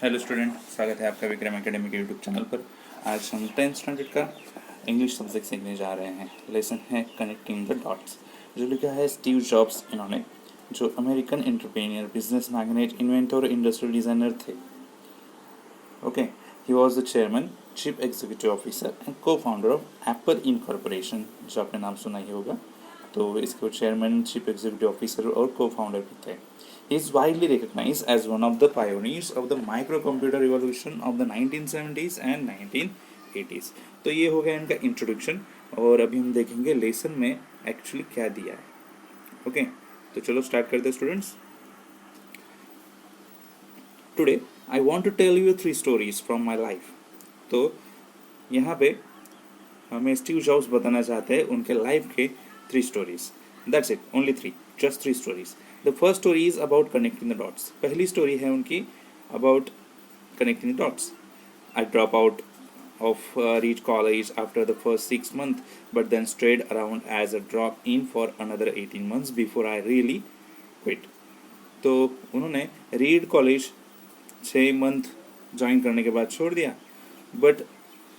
Hello student, स्वागत है आपका विक्रम एकेडमी के यूट्यूब चैनल पर। आज हम 10th स्टैंडर्ड का इंग्लिश सब्जेक्ट सीखने जा रहे हैं। लेसन है कनेक्टिंग द डॉट्स, जो लिखा है स्टीव जॉब्स। इन्होंने जो American entrepreneur, business magnate, inventor, industrial designer थे। Okay, he was the chairman, chief executive officer and cofounder of Apple incorporation, जो आपने नाम सुना ही होगा। तो इसको चेयरमैन, चीफ एग्जीक्यूटिव ऑफिसर और को फाउंडर भी थे। He is widely recognized as one of the pioneers of the microcomputer revolution of the 1970s and 1980s। तो ये हो गया इनका इंट्रोडक्शन, और अभी हम देखेंगे लेसन में एक्चुअली क्या दिया है। ओके, तो चलो स्टार्ट करते हैं students. Today I want to tell you 3 stories from my life. तो यहाँ पे हमें स्टीव जॉब्स बताना चाहते हैं उनके लाइफ के 3 stories. That's it, only 3, just 3 stories. The first story is about connecting the dots. पहली स्टोरी है उनकी about connecting the dots. I drop out of reach college after the first 6 months, but then stayed around as a drop in for another 18 months before I really quit। तो उन्होंने read college 6 month join करने के बाद छोड़ दिया, but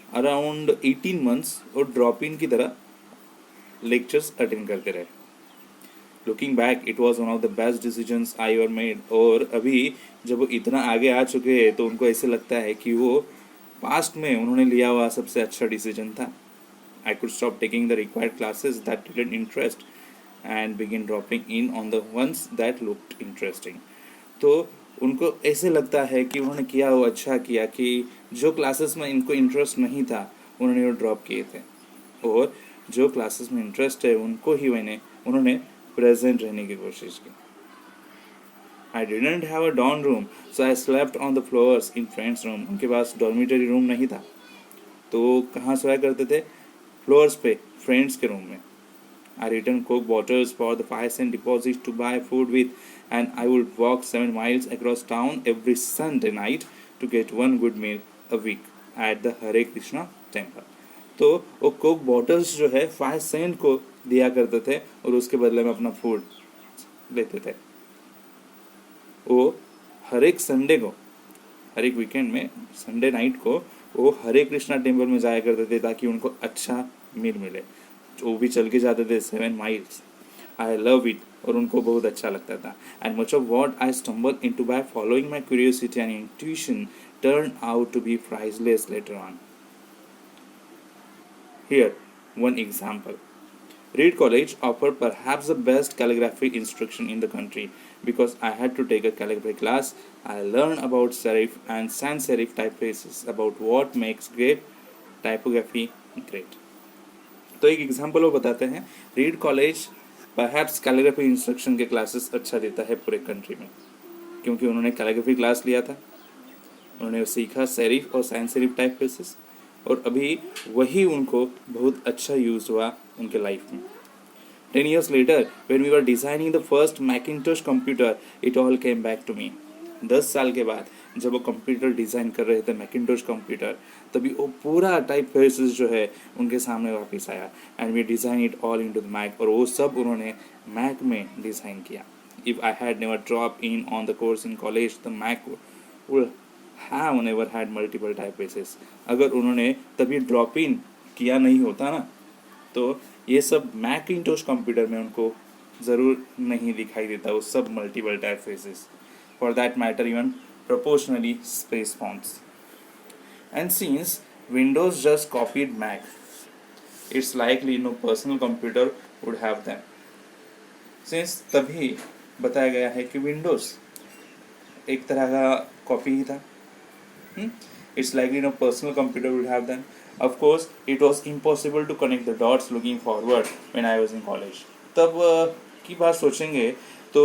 around 18 months और drop in की तरह लेक्चर्स अटेंड करते रहे। Looking back it was one of the best decisions I ever made. और अभी जब वो इतना आगे आ चुके हैं तो उनको ऐसे लगता है कि वो पास्ट में उन्होंने लिया हुआ सबसे अच्छा डिसीजन था। I could stop taking the required classes that didn't interest and begin dropping in on the ones that looked interesting. तो उनको ऐसे लगता है कि उन्होंने किया वो अच्छा किया कि जो क्लासेस में इनको इंटरेस्ट नहीं था उन्होंने वो ड्रॉप किए थे, और जो क्लासेस में इंटरेस्ट है उनको ही उन्होंने प्रेजेंट रहने की कोशिश की। I didn't have a dorm room, so I slept on the floors in friends' room। उनके पास डॉर्मिटरी रूम नहीं था, तो कहाँ सोया करते थे? फ्लोर्स पे, फ्रेंड्स के रूम में। I returned Coke bottles for the 5 cent deposit to buy food with, and I would walk 7 miles across town every Sunday night to get one good meal a week at the Hare Krishna temple। तो वो Coke bottles जो है 5 Saint को दिया करते थे और उसके बदले में अपना फूड लेते थे। वो हर एक संडे को, हर एक वीकेंड में, संडे नाइट को वो हरे कृष्णा टेम्पल में जाया करते थे ताकि उनको अच्छा मील मिले। वो भी चल के जाते थे 7 माइल्स। आई लव इट, और उनको बहुत अच्छा लगता था। And much of what I stumble into by following my curiosity and intuition turn out to be priceless later on. Here one example. Reed College offered perhaps the best calligraphy instruction in the country. Because I had to take a calligraphy class, I learned about serif and sans serif typefaces, about what makes great typography great। तो एक example वो बताते हैं। Read college perhaps calligraphy instruction के classes अच्छा देता है पूरे कंट्री में, क्योंकि उन्होंने कैलीग्राफी क्लास लिया था, उन्होंने सीखा सेरिफ और सैंस सेरिफ टाइपफेसेस, और अभी वही उनको बहुत अच्छा यूज हुआ उनके लाइफ में। 10 years later, when we were designing the first Macintosh computer, it all came back to me। 10 साल के बाद जब वो कंप्यूटर डिज़ाइन कर रहे थे, मैकिन्टोश कंप्यूटर, तभी वो पूरा टाइप फेसेस जो है उनके सामने वापस आया। And we design it all into the Mac, और वो सब उन्होंने मैक में डिज़ाइन किया। If I had never drop in on the course in college, the Mac would have never had multiple typefaces. अगर उन्होंने तभी ड्रॉप इन किया नहीं होता ना, तो ये सब मैकिन्टोश कंप्यूटर में उनको ज़रूर नहीं दिखाई देता वो सब multiple typefaces, for that matter even proportionally space fonts. And since Windows just copied Mac, it's likely no personal computer would have them. Since तभी बताया गया है कि विंडोज एक तरह का कॉपी ही था, it's likely no personal computer would have them। Of course, it was impossible to connect the dots looking forward when I was in college। तब की बात सोचेंगे तो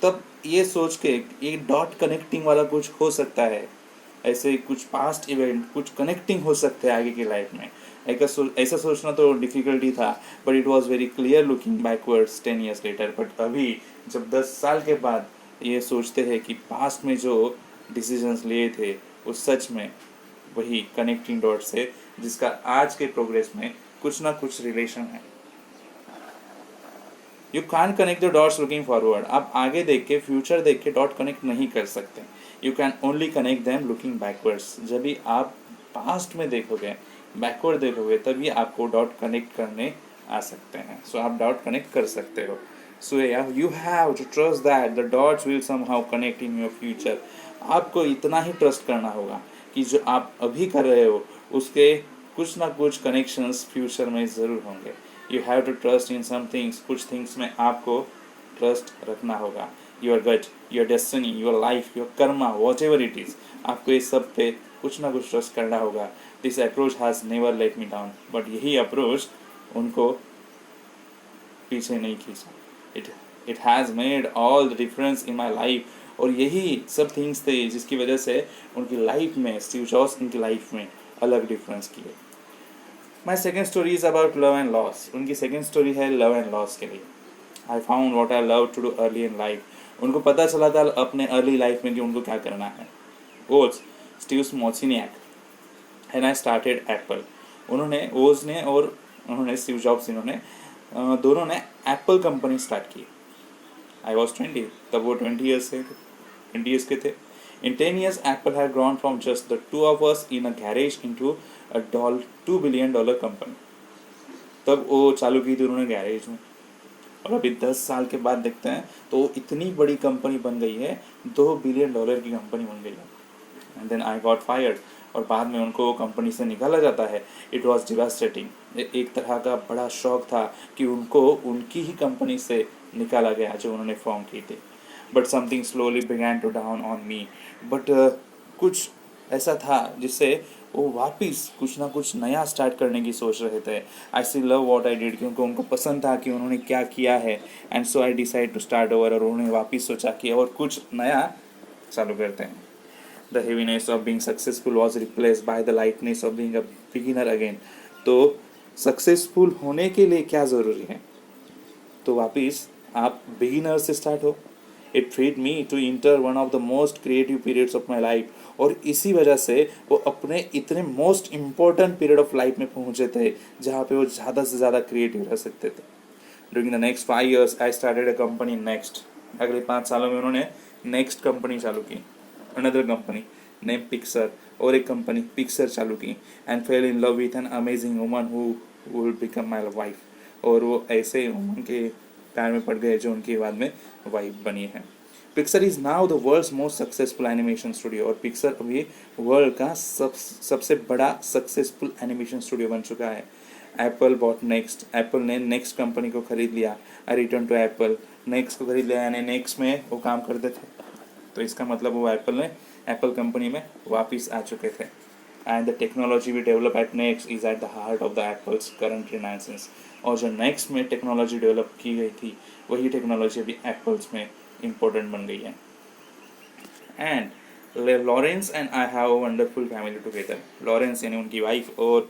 तब ये सोच के ये डॉट कनेक्टिंग वाला कुछ हो सकता है, ऐसे कुछ पास्ट इवेंट कुछ कनेक्टिंग हो सकते हैं आगे की लाइफ में। ऐसा सोचना तो डिफिकल्टी था, but it was very clear looking backwards 10 years later। But अभी जब 10 साल के बाद ये सोचते हैं कि पास्ट में जो डिसीजंस लिए थे वो सच में वही कनेक्टिंग डॉट्स है जिसका आज के प्रोग्रेस में कुछ ना कुछ रिलेशन है। You can't connect the dots looking forward. आप आगे देख के, फ्यूचर देख के डॉट कनेक्ट नहीं कर सकते। You can only connect them looking backwards. जब भी आप पास्ट में देखोगे, बैकवर्ड देखोगे, तभी आपको डॉट कनेक्ट करने आ सकते हैं। सो आप डॉट कनेक्ट कर सकते हो। So you have to trust that the dots will somehow connect in your future. आपको इतना ही ट्रस्ट करना होगा कि जो आप अभी कर रहे हो उसके कुछ ना कुछ कनेक्शंस फ्यूचर में ज़रूर होंगे। You have to trust in some things. कुछ थिंग्स में आपको ट्रस्ट रखना होगा। Your gut, your destiny, your life, your karma, whatever it is, आपको इस सब पे कुछ ना कुछ ट्रस्ट करना होगा। This approach has never let me down. But यही अप्रोच उनको पीछे नहीं खींचा। It has made all the difference in my life. और यही सब थिंग्स थे जिसकी वजह से उनकी लाइफ में, स्टीव जॉब्स उनकी लाइफ में अलग डिफरेंस किए। My second story is about love and loss. उनकी सेकेंड स्टोरी है लव एंड लॉस के लिए। I found what I love to do early in life. उनको पता चला था अपने अर्ली लाइफ में कि उनको क्या करना है। Woz Steve Wozniak and I started Apple. Woz ने और उन्होंने स्टीव जॉब्स इन्होंने दोनों ने एप्पल कंपनी स्टार्ट की। आई वॉज 20, तब वो 20 ईयर्स के थे। इन 10 years Apple had grown from just the two of us in a garage into a $2 billion company. तब वो चालू की थी उन्होंने गैरेज में, और अभी 10 साल के बाद देखते हैं तो इतनी बड़ी कंपनी बन गई है, $2 billion की कंपनी बन गई है। And then I got fired, और बाद में उनको कंपनी से निकाला जाता है। It was devastating. एक तरह का बड़ा शौक था कि उनको उनकी ही कंपनी से निकाला गया जो उन्होंने फॉर्म की थी। But something slowly began to dawn on me. But कुछ ऐसा था जिससे वो वापिस कुछ ना कुछ नया स्टार्ट करने की सोच रहे थे। I still love what I did, क्योंकि उनको पसंद था कि उन्होंने क्या किया है। And so I decide to start over, और उन्होंने वापिस सोचा कि और कुछ नया चालू करते हैं। The heaviness of being successful was replaced by the lightness of being a beginner again. तो सक्सेसफुल होने के लिए क्या ज़रूरी है? तो वापिस आप बिगिनर से स्टार्ट हो। It freed me to enter one of the most creative periods of my life. और इसी वजह से वो अपने इतने most important period of life में पहुँचे थे जहाँ पे वो ज़्यादा से ज़्यादा क्रिएटिव रह सकते थे। During the next 5 years I started a company next. अगले 5 सालों में उन्होंने नेक्स्ट कंपनी चालू की, अनदर कंपनी नेम पिक्सर, और एक कंपनी पिक्सर चालू की। And fail in love with an amazing woman who will become my wife. और वो ऐसे वुमन के प्यार में पड़ गए जो उनकी बाद में वाइफ बनी है। Pixar is now the world's most successful animation studio. और पिक्सर अभी वर्ल्ड का सबसे बड़ा सक्सेसफुल एनिमेशन स्टूडियो बन चुका है। Apple bought NeXT. एप्पल ने नेक्स्ट कंपनी को खरीद लिया। I return to Apple. NeXT को खरीद लिया, यानी नेक्स्ट में वो काम करते थे, तो इसका मतलब वो एप्पल कंपनी में वापस आ चुके थे। And the technology we develop at NeXT is at the heart of the Apple's current renaissance. और जो नेक्स्ट में टेक्नोलॉजी डेवलप की गई थी वही टेक्नोलॉजी अभी एप्पल्स में इम्पोर्टेंट बन गई है। And Lawrence and I have a wonderful family together. Lawrence यानी उनकी वाइफ और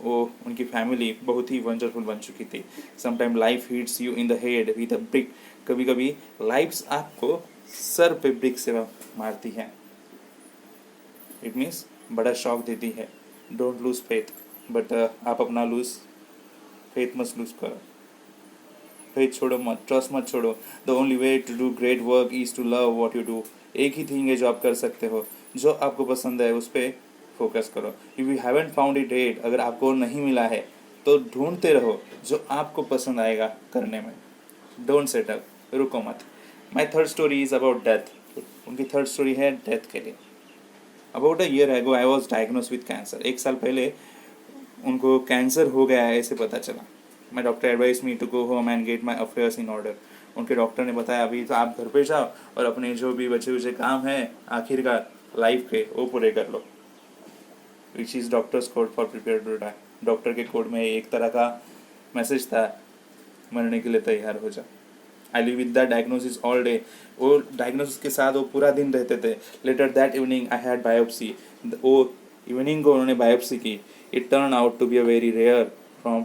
वो उनकी फैमिली बहुत ही वंडरफुल बन चुकी थी। Sometime life hits you in the head with a brick. कभी कभी लाइफ आपको सर पे ब्रिक से मारती है। इट मीन्स बड़ा शॉक देती है। डोंट लूज फेथ, बट आप अपना फेथ मत लूज करो। फेथ छोड़ो मत, ट्रस्ट मत छोड़ो। The only way to do great work is to love what you do. एक ही थिंग है जो आप कर सकते हो, जो आपको पसंद है उस पर फोकस करो। If you haven't found it yet, अगर आपको नहीं मिला है तो ढूंढते रहो जो आपको पसंद आएगा करने में। डोंट सेटल, रुको मत। My third story is about death. उनकी थर्ड स्टोरी है डेथ के लिए। About a year ago I was diagnose with cancer. 1 साल पहले उनको कैंसर हो गया है ऐसे पता चला। My doctor advise me to go home and get my affairs in order. उनके डॉक्टर ने बताया अभी तो आप घर पे जाओ और अपने जो भी बचे हुए काम हैं आखिरकार लाइफ के वो पूरे कर लो। Which is doctor's code for prepare to die. Doctor के कोड में एक तरह का मैसेज था, मरने के लिए तैयार हो जा। I live with the diagnosis all day. वो डायग्नोसिस के साथ वो पूरा दिन रहते थे। Later that evening I had biopsy. वो इवनिंग को उन्होंने बायोप्सी की। It turn out to be a very rare from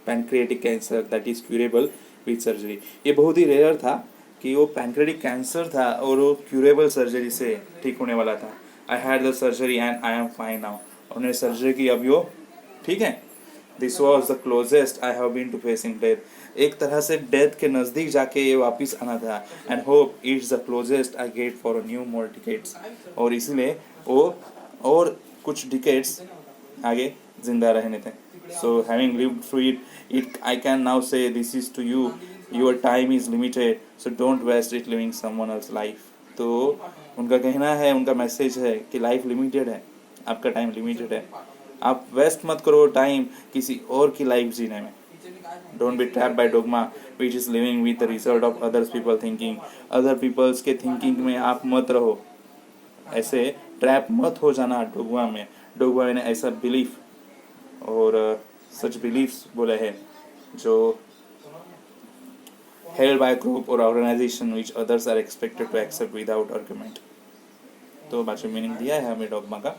pancreatic cancer that is curable with surgery. ये बहुत ही रेयर था कि वो पैनक्रियाटिक कैंसर था और वो क्यूरेबल सर्जरी से ठीक होने वाला था। I had the surgery and I am fine now. उन्होंने सर्जरी की, अभी वो ठीक है। This was the closest I have been to facing death. एक तरह से डेथ के नज़दीक जाके ये वापस आना था। And hope it's the closest I get for a new more decades. और इसीलिए वो और कुछ डिकेट्स आगे जिंदा रहने थे। So having lived through it I can now say this is to you, your time is limited, so don't waste it living someone else life. तो उनका कहना है, उनका मैसेज है कि लाइफ लिमिटेड है, आपका टाइम लिमिटेड है, आप वेस्ट मत करो टाइम किसी और की लाइफ जीने में। Don't be trapped by dogma which is living with the result of others people thinking. Other people's के थिंकिंग में आप मत रहो, ऐसे ट्रैप मत हो जाना डोगमा में। डोगमा ने ऐसा बिलीफ और सच बिलीफ्स बोले हैं जो held by a group or organization which others are expected to accept without argument। तो बाकी मीनिंग दिया है हमें डॉगमा का,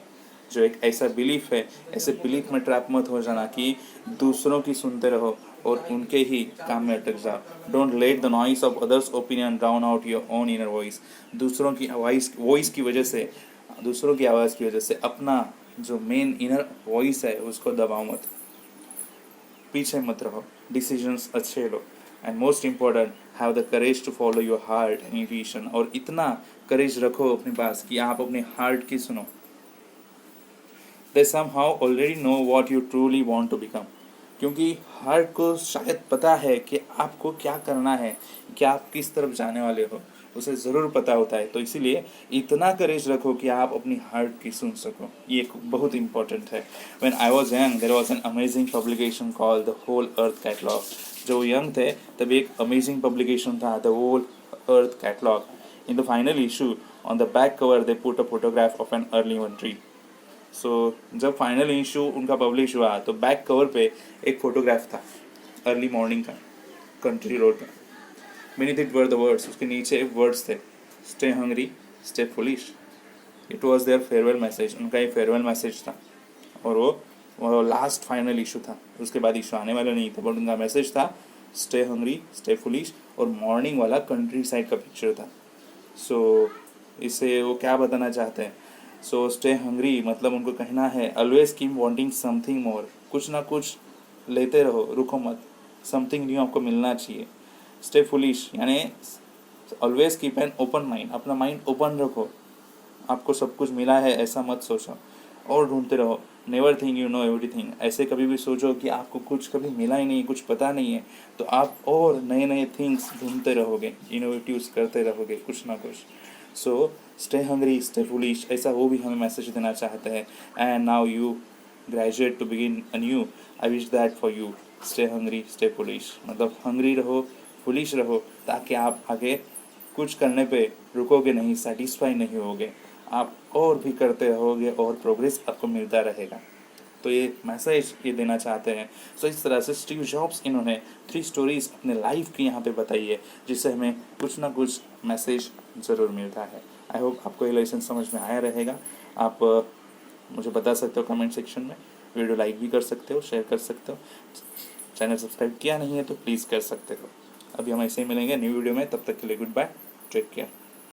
जो एक ऐसा बिलीफ है, ऐसे बिलीफ में ट्रैप मत हो जाना कि दूसरों की सुनते रहो और उनके ही काम में अटक जाओ। Don't let the noise of others opinion drown out your own inner voice. दूसरों की वॉइस की वजह से, दूसरों की आवाज़ की वजह से अपना जो मेन इनर वॉइस है उसको दबाओ मत, पीछे मत रहो, डिसीजंस अच्छे लो। And most important, have the courage to follow your heart and intuition. और इतना करेज रखो अपने पास कि आप अपने हार्ट की सुनो। They somehow already know what you truly want to become. क्योंकि हार्ट को शायद पता है कि आपको क्या करना है, कि आप किस तरफ जाने वाले हो, उसे ज़रूर पता होता है। तो इसीलिए इतना करेज रखो कि आप अपनी हार्ट की सुन सको। ये बहुत इंपॉर्टेंट है। When I was young there was an amazing publication called the Whole Earth Catalog. जब यंग थे तब एक अमेजिंग पब्लिकेशन था, the Whole Earth Catalog. In the final issue on the back cover they put a photograph of an early one tree. So जब final issue उनका publish हुआ तो back cover पे एक फोटोग्राफ था अर्ली मॉर्निंग का, country road का। Beneath it were the words, उसके नीचे वर्ड्स थे, stay hungry stay foolish. It was their farewell message, उनका ये फेयरवेल मैसेज था। और वो लास्ट फाइनल इशू था, उसके बाद इशू आने वाला नहीं था, बट उनका मैसेज था स्टे हंग्री स्टे फुलिश। और मॉर्निंग वाला कंट्री साइड का पिक्चर था। सो इससे वो क्या बताना चाहते हैं? सो स्टे हंग्री मतलब उनको कहना है always keep wanting something more, कुछ ना कुछ लेते रहो, रुको मत, समथिंग न्यू आपको मिलना चाहिए। स्टे फुलिश यानी always keep an open mind, अपना माइंड ओपन रखो, आपको सब कुछ मिला है ऐसा मत सोचो और ढूंढते रहो। Never think you know everything, ऐसे कभी भी सोचो कि आपको कुछ कभी मिला ही नहीं, कुछ पता नहीं है, तो आप और नए नए थिंग्स ढूंढते रहोगे, इनोवेटिव्स करते रहोगे कुछ ना कुछ। So stay hungry stay foolish, ऐसा वो भी हमें मैसेज देना चाहते हैं। And now you graduate to begin a new, I wish that for you. Stay hungry stay foolish मतलब हंग्री रहो, फुलिश रहो, ताकि आप आगे कुछ करने पे रुकोगे नहीं, सेटिस्फाई नहीं होगे, आप और भी करते रहोगे और प्रोग्रेस आपको मिलता रहेगा। तो ये मैसेज ये देना चाहते हैं। सो इस तरह से स्टीव जॉब्स इन्होंने 3 स्टोरीज अपने लाइफ की यहाँ पे बताई है, जिससे हमें कुछ ना कुछ मैसेज ज़रूर मिलता है। आई होप आपको ये लेसन समझ में आया रहेगा। आप मुझे बता सकते हो कमेंट सेक्शन में, वीडियो लाइक भी कर सकते हो, शेयर कर सकते हो। चैनल सब्सक्राइब किया नहीं है तो प्लीज़ कर सकते हो। अभी हम ऐसे ही मिलेंगे न्यू वीडियो में, तब तक के लिए गुड बाय, टेक केयर।